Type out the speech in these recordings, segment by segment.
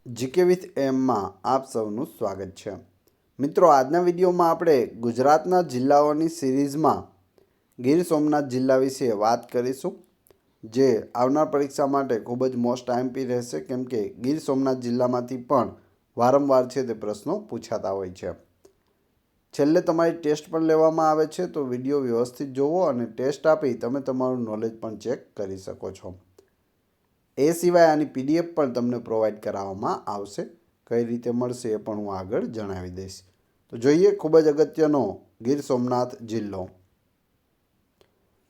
GK with એમમાં આપ સૌનું સ્વાગત છે। મિત્રો, આજના વિડીયોમાં આપણે ગુજરાતના જિલ્લાઓની સિરીઝમાં ગીર સોમનાથ જિલ્લા વિશે વાત કરીશું, જે આવનાર પરીક્ષા માટે ખૂબ જ મોસ્ટ આઈએમપી રહેશે, કેમ કે ગીર સોમનાથ જિલ્લામાંથી પણ વારંવાર છે તે પ્રશ્નો પૂછાતા હોય છે। છેલ્લે તમારી ટેસ્ટ પણ લેવામાં આવે છે, તો વિડીયો વ્યવસ્થિત જોવો અને ટેસ્ટ આપી તમે તમારું નોલેજ પણ ચેક કરી શકો છો। એ સિવાય આની પીડીએફ પણ તમને પ્રોવાઈડ કરાવવામાં આવશે। કઈ રીતે મળશે એ પણ હું આગળ જણાવી દઈશ। તો જોઈએ ખૂબ જ અગત્યનો ગીર સોમનાથ જિલ્લો।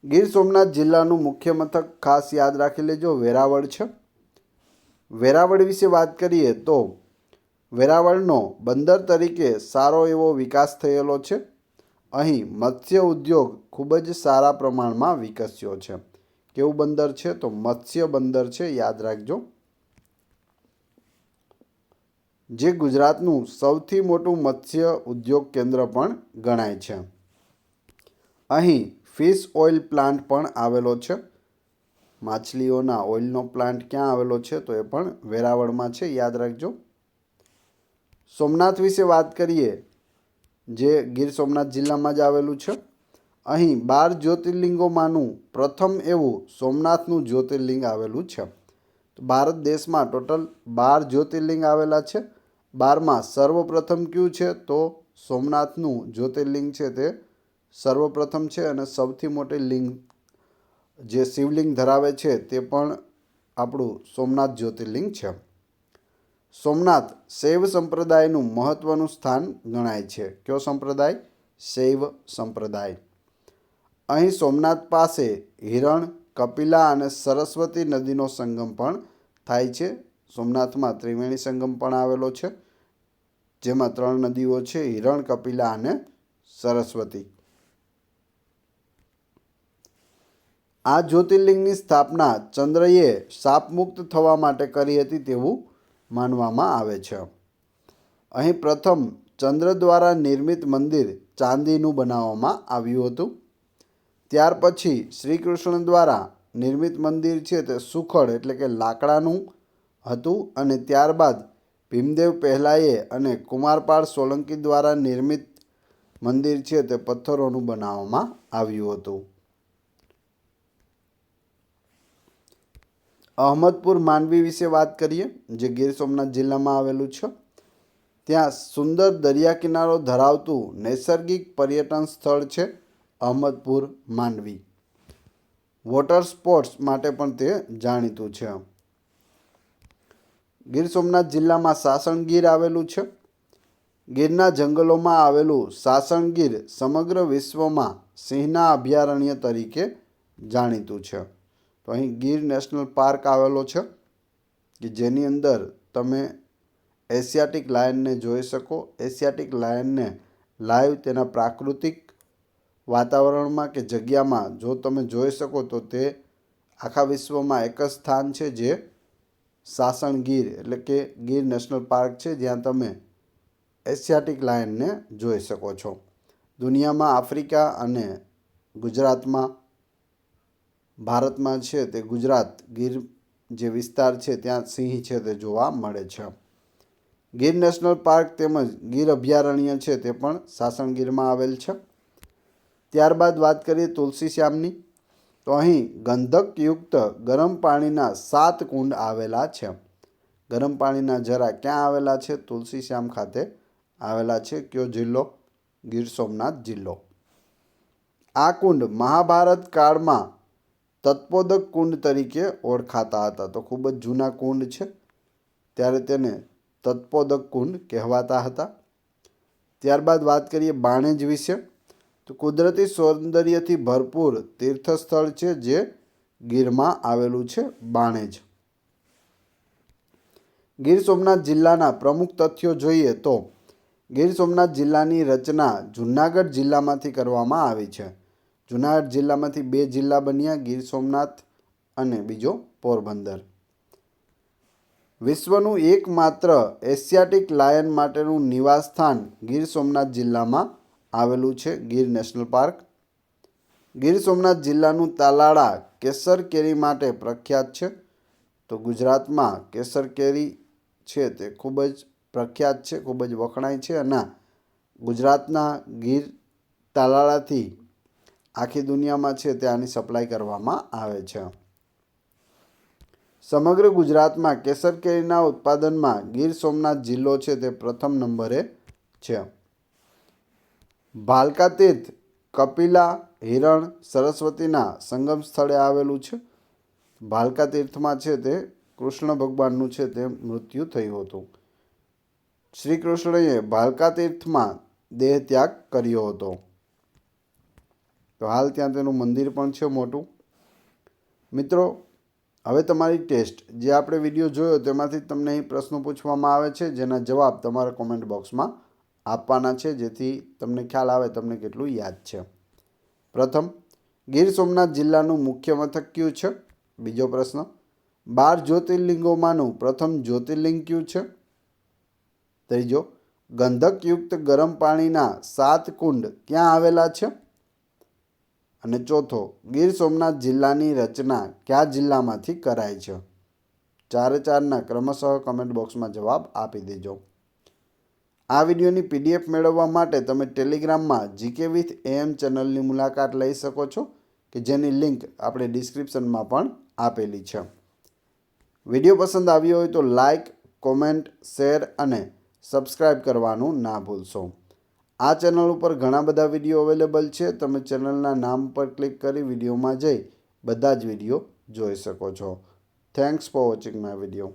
ગીર સોમનાથ જિલ્લાનું મુખ્ય મથક ખાસ યાદ રાખી લેજો, વેરાવળ છે। વેરાવળ વિશે વાત કરીએ તો વેરાવળનો બંદર તરીકે સારો એવો વિકાસ થયેલો છે। અહીં મત્સ્ય ઉદ્યોગ ખૂબ જ સારા પ્રમાણમાં વિકસ્યો છે। કેવું બંદર છે? તો મત્સ્ય બંદર છે, યાદ રાખજો। જે ગુજરાતનું સૌથી મોટું મત્સ્ય ઉદ્યોગ કેન્દ્ર પણ ગણાય છે। અહીં ફિશ ઓઇલ પ્લાન્ટ પણ આવેલો છે। માછલીઓના ઓઇલનો પ્લાન્ટ ક્યાં આવેલો છે? તો એ પણ વેરાવળમાં છે, યાદ રાખજો। સોમનાથ વિશે વાત કરીએ, જે ગીર સોમનાથ જિલ્લામાં જ આવેલું છે। અહીં 12 જ્યોતિર્લિંગોમાંનું પ્રથમ એવું સોમનાથનું જ્યોતિર્લિંગ આવેલું છે। ભારત દેશમાં ટોટલ 12 જ્યોતિર્લિંગ આવેલા છે। 12માં સર્વપ્રથમ કયું છે? તો સોમનાથનું જ્યોતિર્લિંગ છે તે સર્વપ્રથમ છે, અને સૌથી મોટી લિંગ જે શિવલિંગ ધરાવે છે તે પણ આપણું સોમનાથ જ્યોતિર્લિંગ છે। સોમનાથ શૈવ સંપ્રદાયનું મહત્વનું સ્થાન ગણાય છે। કયો સંપ્રદાય? શૈવ સંપ્રદાય। અહીં સોમનાથ પાસે હિરણ, કપિલા અને સરસ્વતી નદીનો સંગમ પણ થાય છે। સોમનાથમાં ત્રિવેણી સંગમ પણ આવેલો છે, જેમાં 3 નદીઓ છે, હિરણ, કપિલા અને સરસ્વતી। આ જ્યોતિર્લિંગની સ્થાપના ચંદ્રએ શાપમુક્ત થવા માટે કરી હતી તેવું માનવામાં આવે છે। અહીં પ્રથમ ચંદ્ર દ્વારા નિર્મિત મંદિર ચાંદીનું બનાવવામાં આવ્યું હતું। ત્યાર પછી શ્રી કૃષ્ણ દ્વારા નિર્મિત મંદિર છે તે સુખડ એટલે કે લાકડાનું હતું, અને ત્યારબાદ ભીમદેવ પહેલાએ અને કુમારપાળ સોલંકી દ્વારા નિર્મિત મંદિર છે તે પથ્થરોનું બનાવવામાં આવ્યું હતું। અહમદપુર માંડવી વિશે વાત કરીએ, જે ગીર સોમનાથ જિલ્લામાં આવેલું છે। ત્યાં સુંદર દરિયા કિનારો ધરાવતું નૈસર્ગિક પર્યટન સ્થળ છે અહમદપુર માંડવી। વોટર સ્પોર્ટ્સ માટે પણ તે જાણીતું છે। ગીર સોમનાથ જિલ્લામાં સાસણગીર આવેલું છે। ગીરના જંગલોમાં આવેલું સાસણગીર સમગ્ર વિશ્વમાં સિંહના અભયારણ્ય તરીકે જાણીતું છે। તો અહીં ગીર નેશનલ પાર્ક આવેલો છે, કે જેની અંદર તમે એશિયાટિક લાયનને જોઈ શકો। એશિયાટિક લાયનને લાઈવ તેના પ્રાકૃતિક વાતાવરણમાં કે જગ્યામાં જો તમે જોઈ શકો, તો તે આખા વિશ્વમાં એક જ સ્થાન છે, જે સાસણગીર એટલે કે ગીર નેશનલ પાર્ક છે, જ્યાં તમે એશિયાટિક લાયનને જોઈ શકો છો। દુનિયામાં આફ્રિકા અને ગુજરાતમાં, ભારતમાં છે તે ગુજરાત ગીર જે વિસ્તાર છે ત્યાં સિંહ છે તે જોવા મળે છે। ગીર નેશનલ પાર્ક તેમજ ગીર અભયારણ્ય છે તે પણ સાસણગીરમાં આવેલ છે। ત્યારબાદ વાત કરીએ તુલસી શ્યામની, તો અહીં ગંધકયુક્ત ગરમ પાણીના 7 કુંડ આવેલા છે। ગરમ પાણીના ઝરા ક્યાં આવેલા છે? તુલસી શ્યામ ખાતે આવેલા છે। કયો જિલ્લો? ગીર સોમનાથ જિલ્લો। આ કુંડ મહાભારત કાળમાં તત્પોદક કુંડ તરીકે ઓળખાતા હતા। તો ખૂબ જ જૂના કુંડ છે, ત્યારે તેને તત્પોદક કુંડ કહેવાતા હતા। ત્યારબાદ વાત કરીએ બાણેજ વિશે, તો કુદરતી સૌંદર્યથી ભરપૂર તીર્થસ્થળ છે, જે ગીરમાં આવેલું છે, બાણેજ। ગીર સોમનાથ જિલ્લાના પ્રમુખ તથ્યો જોઈએ તો ગીર સોમનાથ જિલ્લાની રચના જૂનાગઢ જિલ્લામાંથી કરવામાં આવી છે। જૂનાગઢ જિલ્લામાંથી 2 જિલ્લા બન્યા, ગીર સોમનાથ અને બીજો પોરબંદર। વિશ્વનું એકમાત્ર એશિયાટિક લાયન માટેનું નિવાસસ્થાન ગીર સોમનાથ જિલ્લામાં આવેલું છે, ગીર નેશનલ પાર્ક। ગીર સોમનાથ જિલ્લાનું તાલાળા કેસર કેરી માટે પ્રખ્યાત છે। તો ગુજરાતમાં કેસર કેરી છે તે ખૂબ જ પ્રખ્યાત છે, ખૂબ જ વખણાય છે અને ગુજરાતના ગીર તાલાળાથી આખી દુનિયામાં છે તે આની સપ્લાય કરવામાં આવે છે. સમગ્ર ગુજરાતમાં કેસર કેરીના ઉત્પાદનમાં ગીર સોમનાથ જિલ્લો છે તે પ્રથમ નંબરે છે. ભાલકા તીર્થ કપિલા, હિરણ, સરસ્વતીના સંગમ સ્થળે આવેલું છે. ભાલકા તીર્થમાં છે તે કૃષ્ણ ભગવાનનું છે તે મૃત્યુ થયું હતું. શ્રી કૃષ્ણએ ભાલકા તીર્થમાં દેહ ત્યાગ કર્યો હતો. તો હાલ ત્યાં તેનું મંદિર પણ છે મોટું. મિત્રો, હવે તમારી ટેસ્ટ, જે આપણે વિડીયો જોયો તેમાંથી તમને અહીં પ્રશ્નો પૂછવામાં આવે છે, જેના જવાબ તમારા કોમેન્ટ બોક્સમાં આપવાના છે, જેથી તમને ખ્યાલ આવે તમને કેટલું યાદ છે. પ્રથમ, ગીર સોમનાથ જિલ્લાનું મુખ્ય મથક કયું છે? બીજો પ્રશ્ન, 12 જ્યોતિર્લિંગોમાંનું પ્રથમ જ્યોતિર્લિંગ કયું છે? ત્રીજો, ગંધકયુક્ત ગરમ પાણીના 7 કુંડ ક્યાં આવેલા છે? અને ચોથો, ગીર સોમનાથ જિલ્લાની રચના કયા જિલ્લામાંથી કરાય છે? 4-4ના ક્રમશઃ કમેન્ટ બોક્સમાં જવાબ આપી દેજો. આ વિડીયોની PDF મેળવવા માટે તમે ટેલિગ્રામમાં GK with AM ચેનલની મુલાકાત લઈ શકો છો, કે જેની લિંક આપણે ડિસ્ક્રિપ્શનમાં પણ આપેલી છે. વિડીયો પસંદ આવ્યો હોય તો લાઇક, કોમેન્ટ, શેર અને સબસ્ક્રાઈબ કરવાનું ના ભૂલશો. આ ચેનલ ઉપર ઘણા બધા વિડીયો અવેલેબલ છે. તમે ચેનલના નામ પર ક્લિક કરી વિડીયોમાં જઈ બધા જ વિડીયો જોઈ શકો છો. Thanks for watching my video.